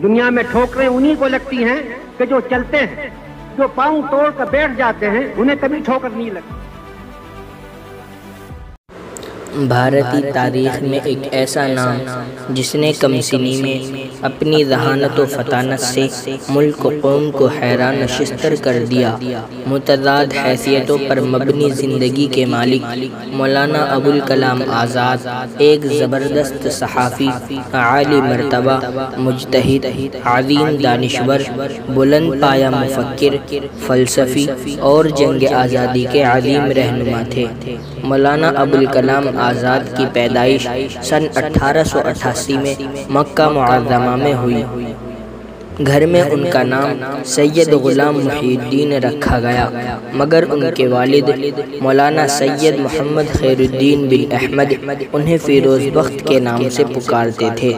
دنیا میں ٹھوکریں انہی کو لگتی ہیں کہ جو چلتے ہیں، جو پاؤں توڑ کر بیٹھ جاتے ہیں انہیں کبھی ٹھوکر نہیں لگتی۔ بھارتی تاریخ میں ایک ایسا نام جس نے کم سنی میں اپنی ذہانت و فطانت سے ملک و قوم کو حیران نشستر کر دیا، متضاد حیثیتوں پر مبنی زندگی کے مالک مولانا ابوالکلام آزاد ایک زبردست صحافی، عالی مرتبہ مجتہد، عظیم دانشور، بلند پایہ مفکر، فلسفی اور جنگ آزادی کے عظیم رہنما تھے۔ مولانا ابوالکلام آزاد کی پیدائش سن 1888 میں مکہ معظمہ میں ہوئی۔ گھر میں ان کا نام سید غلام محی الدین رکھا گیا، مگر ان کے والد مولانا سید محمد خیر الدین بن احمد انہیں فیروز بخت کے نام سے پکارتے تھے۔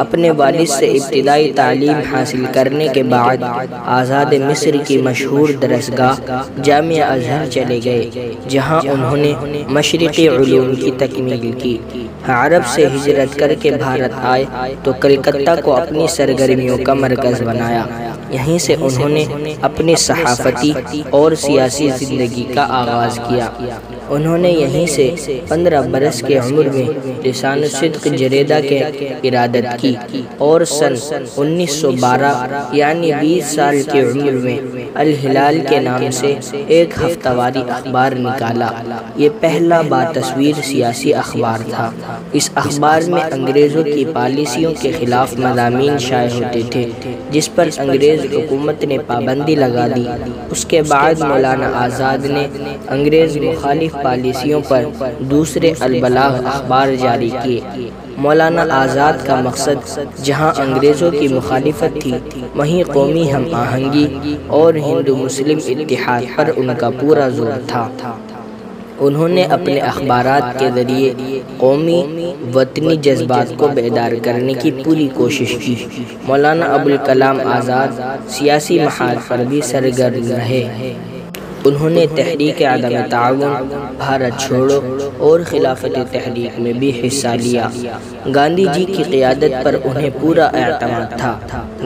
اپنے والد سے ابتدائی تعلیم حاصل کرنے کے بعد آزاد مصر کی مشہور درسگاہ جامعہ ازہر چلے گئے، جہاں انہوں نے مشرقی علوم کی تکمیل کی۔ عرب سے ہجرت کر کے بھارت آئے تو کلکتہ کو اپنی سرگرمیوں کا مرکز بنایا۔ یہیں سے انہوں نے اپنی صحافتی اور سیاسی زندگی کا آغاز کیا۔ انہوں نے یہیں سے 15 برس کے عمر میں لسان الصدق جریدہ کے ارادت کی اور سن 1912 یعنی 20 سال کی عمر میں الہلال کے نام سے ایک ہفتہ واری اخبار نکالا۔ یہ پہلا باتصویر سیاسی اخبار تھا۔ اس اخبار میں انگریزوں کی پالیسیوں کے خلاف مضامین شائع ہوتے تھے، جس پر انگریز حکومت نے پابندی لگا دی۔ اس کے بعد مولانا آزاد نے انگریز مخالف پالیسیوں پر دوسرے البلاغ اخبار جاری کیے۔ مولانا آزاد کا مقصد جہاں انگریزوں کی مخالفت تھی، وہیں قومی ہم آہنگی اور ہندو مسلم اتحاد پر ان کا پورا زور تھا۔ انہوں نے اپنے اخبارات کے ذریعے قومی وطنی جذبات کو بیدار کرنے کی پوری کوشش کی۔ مولانا ابوالکلام آزاد سیاسی محاذ پر بھی سرگرم رہے۔ انہوں نے تحریک عدم تعاون، بھارت چھوڑو اور خلافت تحریک میں بھی حصہ لیا۔ گاندھی جی کی قیادت پر انہیں پورا اعتماد تھا۔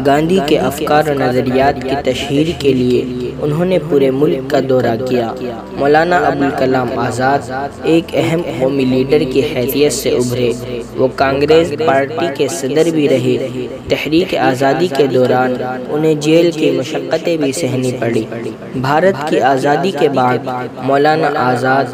گاندھی کے افکار و نظریات کی تشہیر کے لیے انہوں نے پورے ملک کا دورہ کیا۔ مولانا ابوالکلام آزاد ایک اہم قومی لیڈر کی حیثیت سے ابھرے۔ وہ کانگریس پارٹی کے صدر بھی رہے۔ تحریک آزادی کے دوران انہیں جیل کی مشقتیں بھی سہنی پڑی۔ بھارت کی آزادی کے بعد مولانا آزاد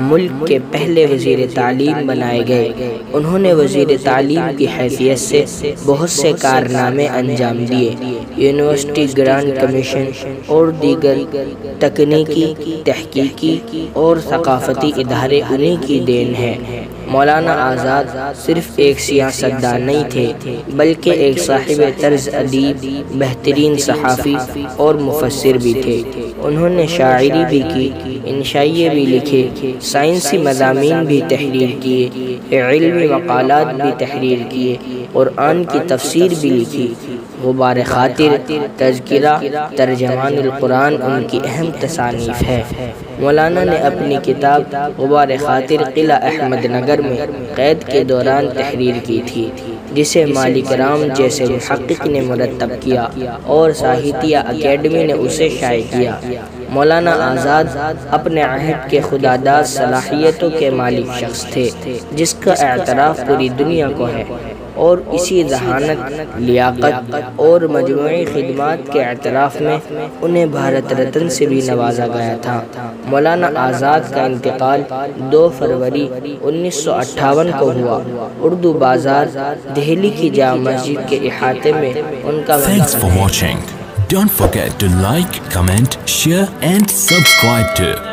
ملک کے پہلے وزیر تعلیم بنائے گئے۔ انہوں نے وزیر تعلیم کی حیثیت سے بہت سے کارنامے انجام دیے۔ یونیورسٹی گرانٹ کمیشن اور دیگر تکنیکی، تحقیقی اور ثقافتی ادارے انہی کی دین ہے۔ مولانا آزاد صرف ایک سیاستدان نہیں تھے، بلکہ ایک صاحب طرز ادیب، بہترین صحافی اور مفسر بھی تھے۔ انہوں نے شاعری بھی کی، انشائیے بھی لکھے، سائنسی مضامین بھی تحریر کیے، علمی مقالات بھی تحریر کیے، قرآن کی تفسیر بھی لکھی۔ غبار خاطر، تذکرہ، ترجمان القرآن ان کی اہم تصانیف ہے۔ مولانا نے اپنی کتاب غبار خاطر قلعہ احمد نگر میں قید کے دوران تحریر کی تھی، جسے مالک رام جیسے محقق نے مرتب کیا اور ساہتیہ اکیڈمی نے اسے شائع کیا۔ مولانا آزاد اپنے عہد کے خداداد صلاحیتوں کے مالک شخص تھے، جس کا اعتراف پوری دنیا کو ہے، اور اسی ذہانت، لیاقت اور مجموعی خدمات کے اعتراف میں انہیں بھارت رتن سے بھی نوازا گیا تھا۔ مولانا آزاد کا انتقال 2 فروری 1958 کو ہوا۔ اردو بازار، دہلی کی جامع مسجد کے احاطے میں ان کا Thanks for watching. Don't forget to like, comment, share and subscribe to